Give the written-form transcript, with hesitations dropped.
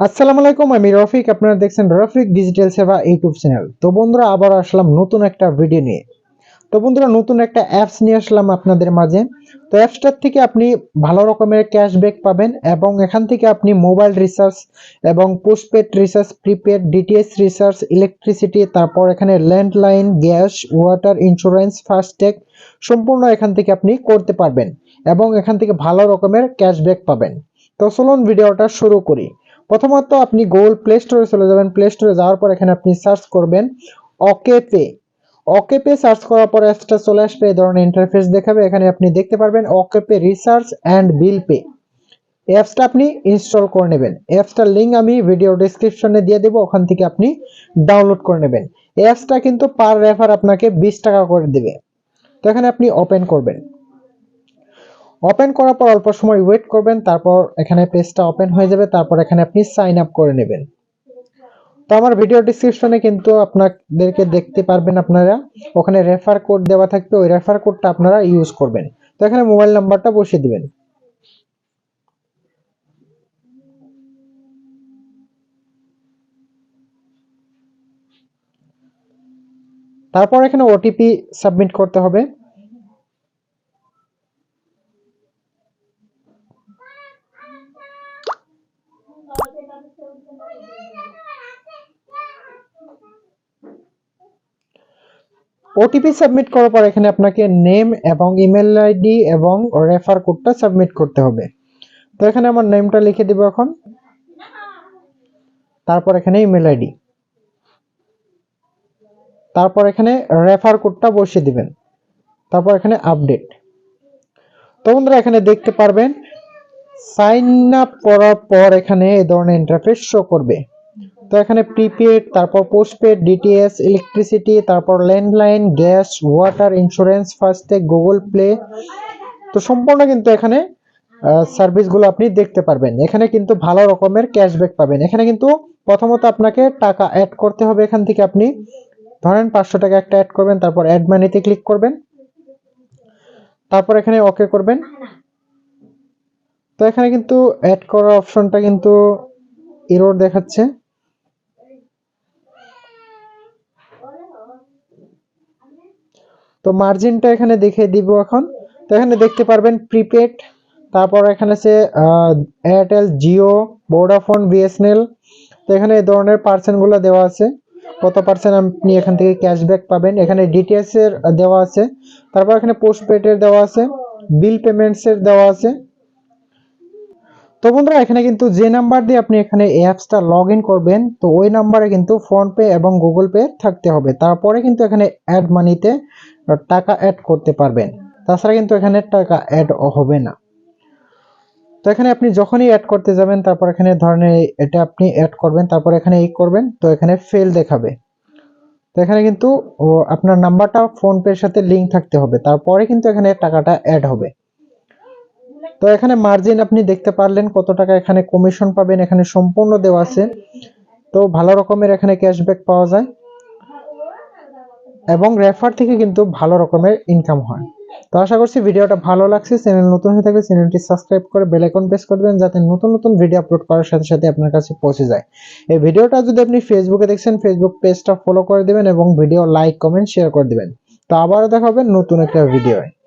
আসসালামু আলাইকুম, আমি রফিক। আপনারা দেখছেন রফিক ডিজিটাল সেবা ইউটিউব চ্যানেল। তো বন্ধুরা, আবার আসলাম নতুন একটা ভিডিও নিয়ে। তো বন্ধুরা, নতুন একটা অ্যাপস নিয়ে আসলাম আপনাদের মাঝে। তো অ্যাপসটার থেকে আপনি ভালো রকমের ক্যাশব্যাক পাবেন এবং এখান থেকে আপনি মোবাইল রিচার্জ এবং postpaid recharge, prepaid, DTH recharge, electricity, তারপর এখানে landline, gas, water, insurance, FASTag সম্পূর্ণ এখান থেকে আপনি করতে পারবেন এবং এখান থেকে ভালো রকমের ক্যাশব্যাক পাবেন। তো চলুন ভিডিওটা শুরু করি। প্রথমত আপনি গুগল প্লে স্টোরে চলে যাবেন। প্লে স্টোরে যাওয়ার পর এখানে আপনি সার্চ করবেন ওকে পে। ওকে পে সার্চ করার পর অ্যাপসটা চলে আসবে, এই ধরনের ইন্টারফেস দেখাবে। এখানে আপনি দেখতে পারবেন ওকে pay research and bill pay. অ্যাপসটা আপনি ইনস্টল করে নেবেন। অ্যাপসটার লিঙ্ক আমি ভিডিও ডেসক্রিপশনে দিয়ে দেবো, ওখান থেকে আপনি ডাউনলোড করে নেবেন। অ্যাপসটা কিন্তু পার রেফার আপনাকে 20 টাকা করে দেবে। তো এখানে আপনি ওপেন করবেন। ওপেন করার পর অল্প সময় ওয়েট করবেন, তারপর এখানে পেজটা ওপেন হয়ে যাবে। তারপর এখানে আপনি সাইন আপ করে নেবেন। তো আমার ভিডিও ডেসক্রিপশনে কিন্তু আপনাদেরকে দেখতে পারবেন, আপনারা ওখানে রেফার কোড দেওয়া থাকবে, ওই রেফার কোডটা আপনারা ইউজ করবেন। তো এখানে মোবাইল নাম্বারটা বসিয়ে দিবেন। তারপর এখানে ওটিপি সাবমিট করতে হবে। ওটিপি সাবমিট করার পর এখানে আপনাকে নেম এবং ইমেল আইডি এবং রেফার কোডটা সাবমিট করতে হবে। তো এখানে আমার নেমটা লিখে দিব এখন। তারপর এখানে ইমেল আইডি, তারপর এখানে রেফার কোডটা বসিয়ে দিবেন। তারপর এখানে আপডেট। তো বন্ধুরা, এখানে দেখতে পারবেন সাইন আপ করার পর এখানে এই ধরনের ইন্টারফেস শো করবে। তো এখানে প্রিপেড, তারপর পোস্টপেড, ডিটিএস, ইলেকট্রিসিটি, তারপর landline, gas, water, insurance, FASTag, Google play. তো সম্পূর্ণ কিন্তু এখানে সার্ভিসগুলো আপনি দেখতে পারবেন। এখানে কিন্তু ভালো রকমের ক্যাশব্যাক পাবেন। এখানে কিন্তু প্রথমত আপনাকে টাকা অ্যাড করতে হবে। এখান থেকে আপনি ধরেন 500 টাকা একটা অ্যাড করবেন, তারপর অ্যাড মানিতে ক্লিক করবেন, তারপর এখানে ওকে করবেন। তো এখানে কিন্তু অ্যাড করার অপশনটা কিন্তু এরর দেখাচ্ছে। তো মার্জিনটা এখানে দেখিয়ে দিব এখন। তো এখানে দেখতে পারবেন প্রিপেড, তারপর এখানে আছে এয়ারটেল, জিও, ভোডাফোন, বিএসএনএল। তো এখানে এই ধরনের পার্সেন্টগুলো দেওয়া আছে, কত পার্সেন্ট আপনি এখান থেকে ক্যাশব্যাক পাবেন। এখানে ডিটিএস এর দেওয়া আছে, তারপর এখানে পোস্টপেডের দেওয়া আছে, বিল পেমেন্টস এর দেওয়া আছে। তো বন্ধুরা, এখানে কিন্তু যে নাম্বার দিয়ে আপনি এখানে অ্যাপসটা লগ ইন করবেন, তো ওই নাম্বারে কিন্তু ফোন পে এবং গুগল পে থাকতে হবে। তারপরে কিন্তু এখানে অ্যাড মানিতে টাকা অ্যাড করতে পারবেন, তাছাড়া কিন্তু এখানে টাকা অ্যাড হবে না। তো এখানে আপনি যখনই অ্যাড করতে যাবেন, তারপর এখানে ধরনের এটা আপনি অ্যাড করবেন, তারপর এখানে এই করবেন, তো এখানে ফেল দেখাবে। তো এখানে কিন্তু আপনার নাম্বারটা ফোন পের সাথে লিংক থাকতে হবে, তারপরে কিন্তু এখানে টাকাটা অ্যাড হবে। তো এখানে মার্জিন আপনি দেখতে পারলেন কত টাকা এখানে কমিশন পাবেন, এখানে সম্পূর্ণ দেওয়া আছে। তো ভালো রকমের এখানে ক্যাশব্যাক পাওয়া যায় এবং রেফার থেকে কিন্তু ভালো রকমের ইনকাম হয়। তো আশা করছি ভিডিওটা ভালো লাগছে। চ্যানেল নতুন হয়ে থাকলে চ্যানেলটি সাবস্ক্রাইব করে বেল আইকন প্রেস করে দেবেন, যাতে নতুন নতুন ভিডিও আপলোড করার সাথে সাথে আপনার কাছে পৌঁছে যায়। এই ভিডিওটা যদি আপনি ফেসবুকে দেখছেন, ফেসবুক পেজটা ফলো করে দিবেন এবং ভিডিও লাইক, কমেন্ট, শেয়ার করে দিবেন। তো আবারও দেখা হবে নতুন একটা ভিডিও।